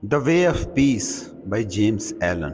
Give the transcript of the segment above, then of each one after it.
The Way of Peace by James Allen.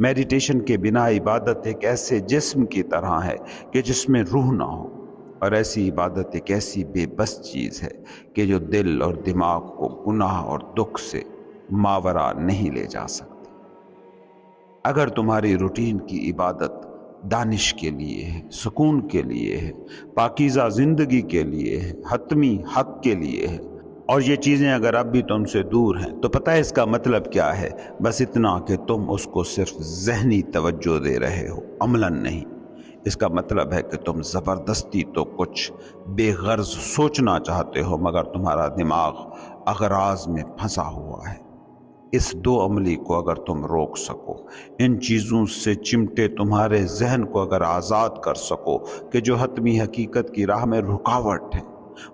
Meditation کے بنا عبادت ایک ایسے جسم کی طرح ہے کہ جس میں روح نہ ہو، اور ایسی عبادت ایک ایسی بے بس چیز ہے کہ جو دل اور دماغ کو گناہ اور دکھ سے ماورا نہیں لے جا سکتی۔ اگر تمہاری روٹین کی عبادت دانش کے لیے ہے، سکون کے لیے ہے، پاکیزہ زندگی کے لیے ہے، حتمی حق کے لیے ہے، اور یہ چیزیں اگر اب بھی تم سے دور ہیں، تو پتہ ہے اس کا مطلب کیا ہے؟ بس اتنا کہ تم اس کو صرف ذہنی توجہ دے رہے ہو، عملاً نہیں۔ اس کا مطلب ہے کہ تم زبردستی تو کچھ بے غرض سوچنا چاہتے ہو، مگر تمہارا دماغ اغراض میں پھنسا ہوا ہے۔ اس دو عملی کو اگر تم روک سکو، ان چیزوں سے چمٹے تمہارے ذہن کو اگر آزاد کر سکو کہ جو حتمی حقیقت کی راہ میں رکاوٹ ہے،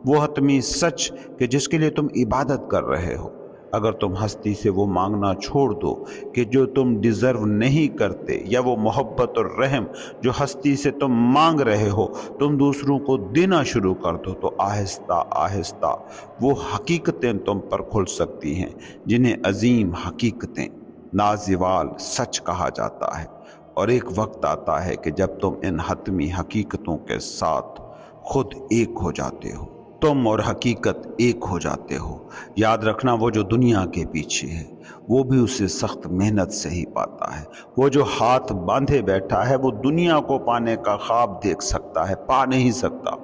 وہ حتمی سچ کہ جس کے لیے تم عبادت کر رہے ہو، اگر تم ہستی سے وہ مانگنا چھوڑ دو کہ جو تم ڈیزرو نہیں کرتے، یا وہ محبت اور رحم جو ہستی سے تم مانگ رہے ہو تم دوسروں کو دینا شروع کر دو، تو آہستہ آہستہ وہ حقیقتیں تم پر کھل سکتی ہیں جنہیں عظیم حقیقتیں، نازوال سچ کہا جاتا ہے۔ اور ایک وقت آتا ہے کہ جب تم ان حتمی حقیقتوں کے ساتھ خود ایک ہو جاتے ہو، تم اور حقیقت ایک ہو جاتے ہو۔ یاد رکھنا، وہ جو دنیا کے پیچھے ہے وہ بھی اسے سخت محنت سے ہی پاتا ہے۔ وہ جو ہاتھ باندھے بیٹھا ہے وہ دنیا کو پانے کا خواب دیکھ سکتا ہے، پا نہیں سکتا۔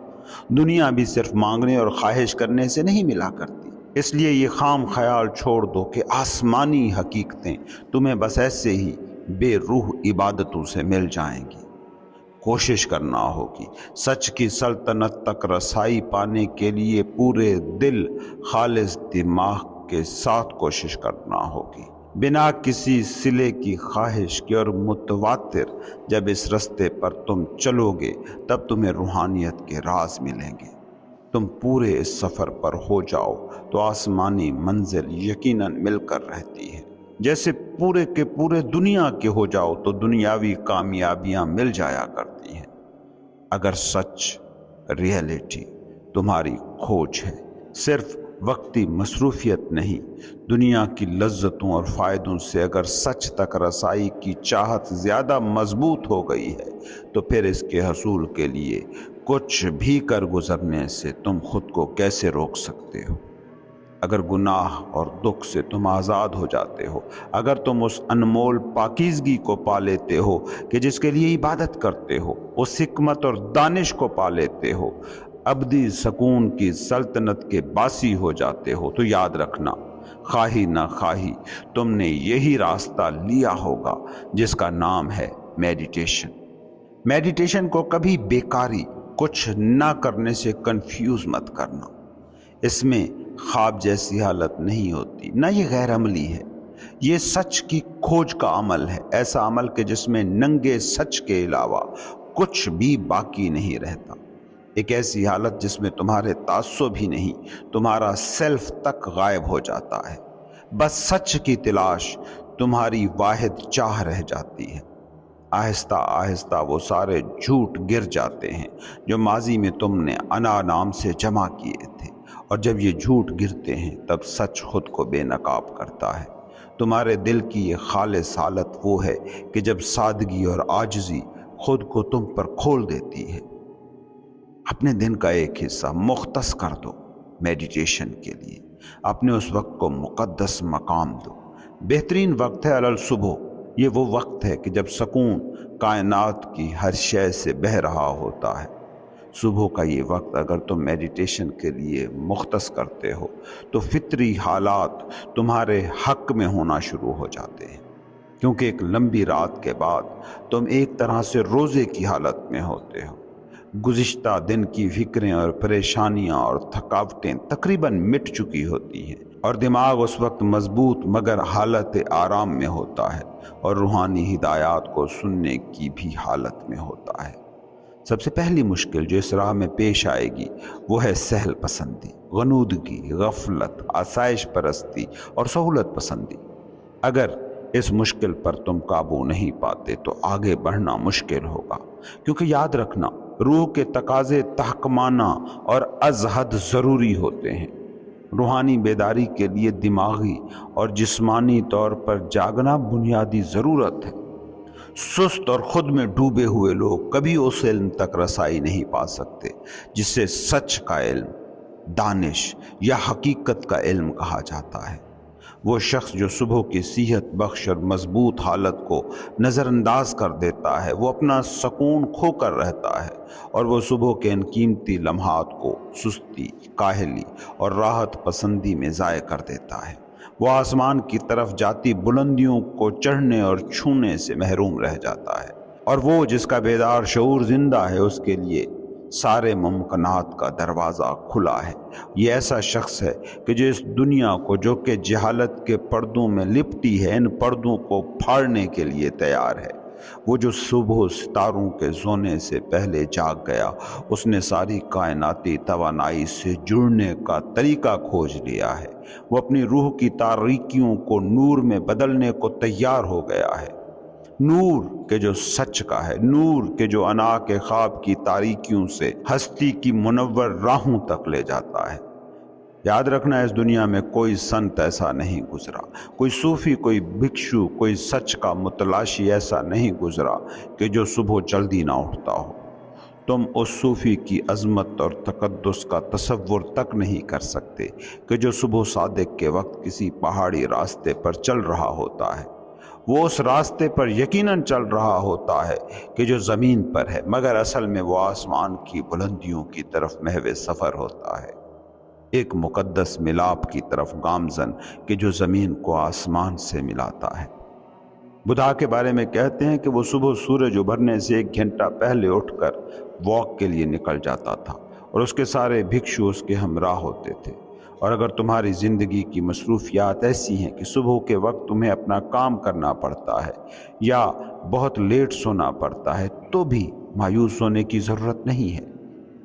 دنیا بھی صرف مانگنے اور خواہش کرنے سے نہیں ملا کرتی۔ اس لیے یہ خام خیال چھوڑ دو کہ آسمانی حقیقتیں تمہیں بس ایسے ہی بے روح عبادتوں سے مل جائیں گی۔ کوشش کرنا ہوگی، سچ کی سلطنت تک رسائی پانے کے لیے پورے دل، خالص دماغ کے ساتھ کوشش کرنا ہوگی، بنا کسی صلے کی خواہش کے، اور متواتر جب اس رستے پر تم چلو گے تب تمہیں روحانیت کے راز ملیں گے۔ تم پورے اس سفر پر ہو جاؤ تو آسمانی منزل یقیناً مل کر رہتی ہے، جیسے پورے کے پورے دنیا کے ہو جاؤ تو دنیاوی کامیابیاں مل جایا کرتی ہیں۔ اگر سچ، ریئلٹی تمہاری کھوج ہے، صرف وقتی مصروفیت نہیں، دنیا کی لذتوں اور فائدوں سے اگر سچ تک رسائی کی چاہت زیادہ مضبوط ہو گئی ہے، تو پھر اس کے حصول کے لیے کچھ بھی کر گزرنے سے تم خود کو کیسے روک سکتے ہو؟ اگر گناہ اور دکھ سے تم آزاد ہو جاتے ہو، اگر تم اس انمول پاکیزگی کو پا لیتے ہو کہ جس کے لیے عبادت کرتے ہو، اس حکمت اور دانش کو پا لیتے ہو، ابدی سکون کی سلطنت کے باسی ہو جاتے ہو، تو یاد رکھنا، خواہی نہ خواہی تم نے یہی راستہ لیا ہوگا جس کا نام ہے میڈیٹیشن۔ میڈیٹیشن کو کبھی بیکاری، کچھ نہ کرنے سے کنفیوز مت کرنا۔ اس میں خواب جیسی حالت نہیں ہوتی، نہ یہ غیر عملی ہے۔ یہ سچ کی کھوج کا عمل ہے، ایسا عمل کہ جس میں ننگے سچ کے علاوہ کچھ بھی باقی نہیں رہتا۔ ایک ایسی حالت جس میں تمہارے تعصب ہی نہیں، تمہارا سیلف تک غائب ہو جاتا ہے۔ بس سچ کی تلاش تمہاری واحد چاہ رہ جاتی ہے۔ آہستہ آہستہ وہ سارے جھوٹ گر جاتے ہیں جو ماضی میں تم نے انا نام سے جمع کیے تھے، اور جب یہ جھوٹ گرتے ہیں تب سچ خود کو بے نقاب کرتا ہے۔ تمہارے دل کی یہ خالص حالت وہ ہے کہ جب سادگی اور عاجزی خود کو تم پر کھول دیتی ہے۔ اپنے دن کا ایک حصہ مختص کر دو میڈیٹیشن کے لیے، اپنے اس وقت کو مقدس مقام دو۔ بہترین وقت ہے علل صبح، یہ وہ وقت ہے کہ جب سکون کائنات کی ہر شے سے بہہ رہا ہوتا ہے۔ صبح کا یہ وقت اگر تم میڈیٹیشن کے لیے مختص کرتے ہو تو فطری حالات تمہارے حق میں ہونا شروع ہو جاتے ہیں، کیونکہ ایک لمبی رات کے بعد تم ایک طرح سے روزے کی حالت میں ہوتے ہو۔ گزشتہ دن کی فکریں اور پریشانیاں اور تھکاوٹیں تقریباً مٹ چکی ہوتی ہیں، اور دماغ اس وقت مضبوط مگر حالت آرام میں ہوتا ہے، اور روحانی ہدایات کو سننے کی بھی حالت میں ہوتا ہے۔ سب سے پہلی مشکل جو اس راہ میں پیش آئے گی وہ ہے سہل پسندی، غنودگی، غفلت، آسائش پرستی اور سہولت پسندی۔ اگر اس مشکل پر تم قابو نہیں پاتے تو آگے بڑھنا مشکل ہوگا، کیونکہ یاد رکھنا، روح کے تقاضے تحکمانہ اور از حد ضروری ہوتے ہیں۔ روحانی بیداری کے لیے دماغی اور جسمانی طور پر جاگنا بنیادی ضرورت ہے۔ سست اور خود میں ڈوبے ہوئے لوگ کبھی اس علم تک رسائی نہیں پا سکتے جسے سچ کا علم، دانش یا حقیقت کا علم کہا جاتا ہے۔ وہ شخص جو صبح کی صحت بخش اور مضبوط حالت کو نظر انداز کر دیتا ہے، وہ اپنا سکون کھو کر رہتا ہے، اور وہ صبح کے ان قیمتی لمحات کو سستی، کاہلی اور راحت پسندی میں ضائع کر دیتا ہے۔ وہ آسمان کی طرف جاتی بلندیوں کو چڑھنے اور چھونے سے محروم رہ جاتا ہے، اور وہ جس کا بیدار شعور زندہ ہے، اس کے لیے سارے ممکنات کا دروازہ کھلا ہے۔ یہ ایسا شخص ہے کہ جو اس دنیا کو جو کہ جہالت کے پردوں میں لپٹی ہے، ان پردوں کو پھاڑنے کے لیے تیار ہے۔ وہ جو صبح ستاروں کے سونے سے پہلے جاگ گیا، اس نے ساری کائناتی توانائی سے جڑنے کا طریقہ کھوج لیا ہے۔ وہ اپنی روح کی تاریکیوں کو نور میں بدلنے کو تیار ہو گیا ہے، نور کے جو سچ کا ہے، نور کے جو انا کے خواب کی تاریکیوں سے ہستی کی منور راہوں تک لے جاتا ہے۔ یاد رکھنا، اس دنیا میں کوئی سنت ایسا نہیں گزرا، کوئی صوفی، کوئی بھکشو، کوئی سچ کا متلاشی ایسا نہیں گزرا کہ جو صبح جلدی نہ اٹھتا ہو۔ تم اس صوفی کی عظمت اور تقدس کا تصور تک نہیں کر سکتے کہ جو صبح صادق کے وقت کسی پہاڑی راستے پر چل رہا ہوتا ہے۔ وہ اس راستے پر یقیناً چل رہا ہوتا ہے کہ جو زمین پر ہے، مگر اصل میں وہ آسمان کی بلندیوں کی طرف محو سفر ہوتا ہے، ایک مقدس ملاپ کی طرف گامزن کہ جو زمین کو آسمان سے ملاتا ہے۔ بدھا کے بارے میں کہتے ہیں کہ وہ صبح سورج ابھرنے سے 1 گھنٹہ پہلے اٹھ کر واک کے لیے نکل جاتا تھا، اور اس کے سارے بھکشو اس کے ہمراہ ہوتے تھے۔ اور اگر تمہاری زندگی کی مصروفیات ایسی ہیں کہ صبح کے وقت تمہیں اپنا کام کرنا پڑتا ہے یا بہت لیٹ سونا پڑتا ہے، تو بھی مایوس ہونے کی ضرورت نہیں ہے۔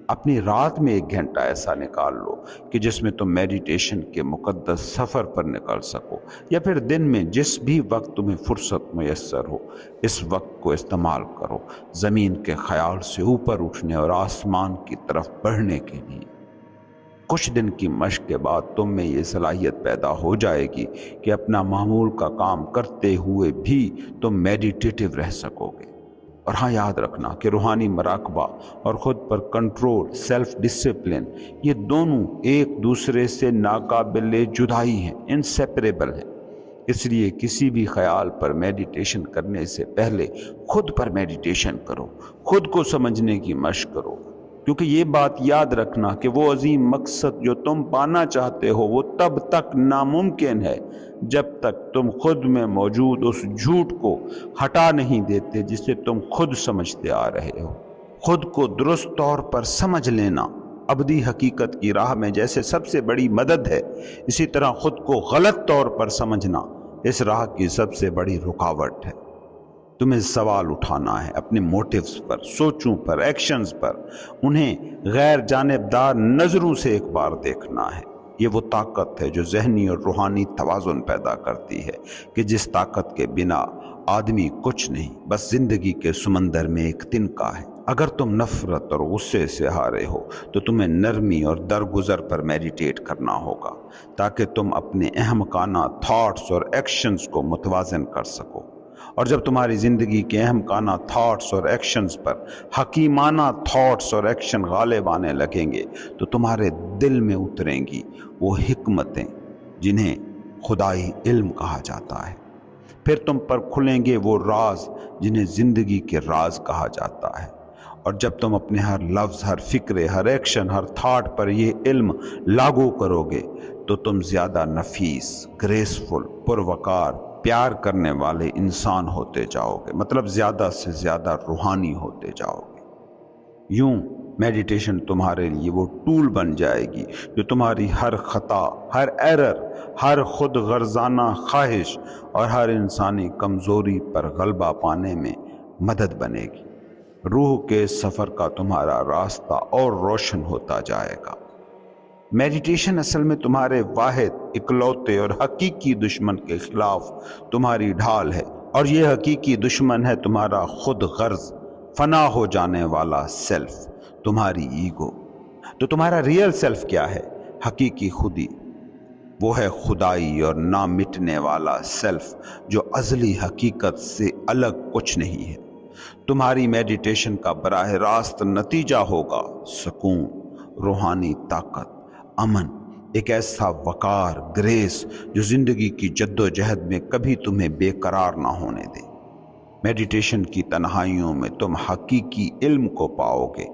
اپنی رات میں 1 گھنٹہ ایسا نکال لو کہ جس میں تم میڈیٹیشن کے مقدس سفر پر نکل سکو، یا پھر دن میں جس بھی وقت تمہیں فرصت میسر ہو، اس وقت کو استعمال کرو زمین کے خیال سے اوپر اٹھنے اور آسمان کی طرف بڑھنے کے لیے۔ کچھ دن کی مشق کے بعد تم میں یہ صلاحیت پیدا ہو جائے گی کہ اپنا معمول کا کام کرتے ہوئے بھی تم میڈیٹیٹو رہ سکو گے۔ اور ہاں، یاد رکھنا کہ روحانی مراقبہ اور خود پر کنٹرول، سیلف ڈسپلن، یہ دونوں ایک دوسرے سے ناقابل جدائی ہیں، انسیپریبل ہیں۔ اس لیے کسی بھی خیال پر میڈیٹیشن کرنے سے پہلے خود پر میڈیٹیشن کرو، خود کو سمجھنے کی مشق کرو، کیونکہ یہ بات یاد رکھنا کہ وہ عظیم مقصد جو تم پانا چاہتے ہو وہ تب تک ناممکن ہے جب تک تم خود میں موجود اس جھوٹ کو ہٹا نہیں دیتے جسے تم خود سمجھتے آ رہے ہو۔ خود کو درست طور پر سمجھ لینا ابدی حقیقت کی راہ میں جیسے سب سے بڑی مدد ہے، اسی طرح خود کو غلط طور پر سمجھنا اس راہ کی سب سے بڑی رکاوٹ ہے۔ تمہیں سوال اٹھانا ہے اپنے موٹیوز پر، سوچوں پر، ایکشنز پر، انہیں غیر جانبدار نظروں سے ایک بار دیکھنا ہے۔ یہ وہ طاقت ہے جو ذہنی اور روحانی توازن پیدا کرتی ہے کہ جس طاقت کے بنا آدمی کچھ نہیں، بس زندگی کے سمندر میں ایک تنکا ہے۔ اگر تم نفرت اور غصے سے ہارے ہو تو تمہیں نرمی اور درگزر پر میڈیٹیٹ کرنا ہوگا تاکہ تم اپنے احمقانہ تھاٹس اور ایکشنز کو متوازن کر سکو۔ اور جب تمہاری زندگی کے احمقانہ تھاٹس اور ایکشنز پر حکیمانہ تھاٹس اور ایکشن غالب آنے لگیں گے تو تمہارے دل میں اتریں گی وہ حکمتیں جنہیں خدائی علم کہا جاتا ہے۔ پھر تم پر کھلیں گے وہ راز جنہیں زندگی کے راز کہا جاتا ہے۔ اور جب تم اپنے ہر لفظ، ہر فکر، ہر ایکشن، ہر تھاٹ پر یہ علم لاگو کرو گے تو تم زیادہ نفیس، گریسفل، پروقار، پیار کرنے والے انسان ہوتے جاؤ گے، مطلب زیادہ سے زیادہ روحانی ہوتے جاؤ گے۔ یوں میڈیٹیشن تمہارے لیے وہ ٹول بن جائے گی جو تمہاری ہر خطا، ہر ایرر، ہر خود غرضانہ خواہش اور ہر انسانی کمزوری پر غلبہ پانے میں مدد بنے گی۔ روح کے سفر کا تمہارا راستہ اور روشن ہوتا جائے گا۔ میڈیٹیشن اصل میں تمہارے واحد، اکلوتے اور حقیقی دشمن کے خلاف تمہاری ڈھال ہے، اور یہ حقیقی دشمن ہے تمہارا خود غرض، فنا ہو جانے والا سیلف، تمہاری ایگو۔ تو تمہارا ریئل سیلف کیا ہے؟ حقیقی خودی، وہ ہے خدائی اور نہ مٹنے والا سیلف جو ازلی حقیقت سے الگ کچھ نہیں ہے۔ تمہاری میڈیٹیشن کا براہ راست نتیجہ ہوگا سکون، روحانی طاقت، امن، ایک ایسا وقار، گریس جو زندگی کی جد و جہد میں کبھی تمہیں بے قرار نہ ہونے دے۔ میڈیٹیشن کی تنہائیوں میں تم حقیقی علم کو پاؤ گے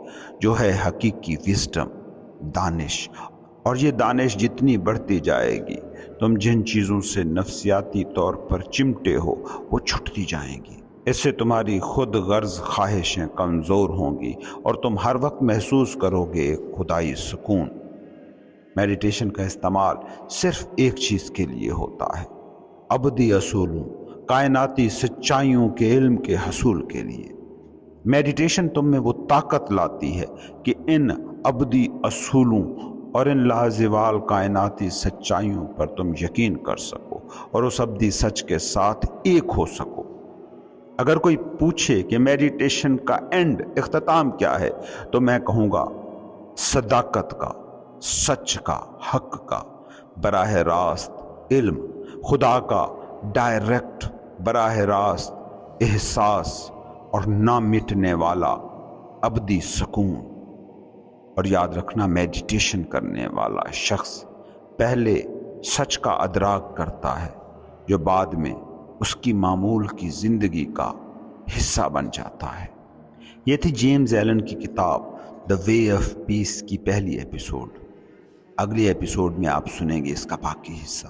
جو ہے حقیقی وزڈم، دانش، اور یہ دانش جتنی بڑھتی جائے گی تم جن چیزوں سے نفسیاتی طور پر چمٹے ہو وہ چھٹتی جائیں گی۔ اس سے تمہاری خود غرض خواہشیں کمزور ہوں گی اور تم ہر وقت محسوس کرو گے ایک خدائی سکون۔ میڈیٹیشن کا استعمال صرف ایک چیز کے لیے ہوتا ہے، ابدی اصولوں، کائناتی سچائیوں کے علم کے حصول کے لیے۔ میڈیٹیشن تم میں وہ طاقت لاتی ہے کہ ان ابدی اصولوں اور ان لازوال کائناتی سچائیوں پر تم یقین کر سکو اور اس ابدی سچ کے ساتھ ایک ہو سکو۔ اگر کوئی پوچھے کہ میڈیٹیشن کا اینڈ، اختتام کیا ہے، تو میں کہوں گا صداقت کا، سچ کا، حق کا، براہ راست علم، خدا کا ڈائریکٹ براہ راست احساس اور نہ مٹنے والا ابدی سکون۔ اور یاد رکھنا، میڈیٹیشن کرنے والا شخص پہلے سچ کا ادراک کرتا ہے جو بعد میں اس کی معمول کی زندگی کا حصہ بن جاتا ہے۔ یہ تھی جیمز ایلن کی کتاب دی وے آف پیس کی پہلی ایپیسوڈ۔ اگلی ایپیسوڈ میں آپ سنیں گے اس کا باقی حصہ۔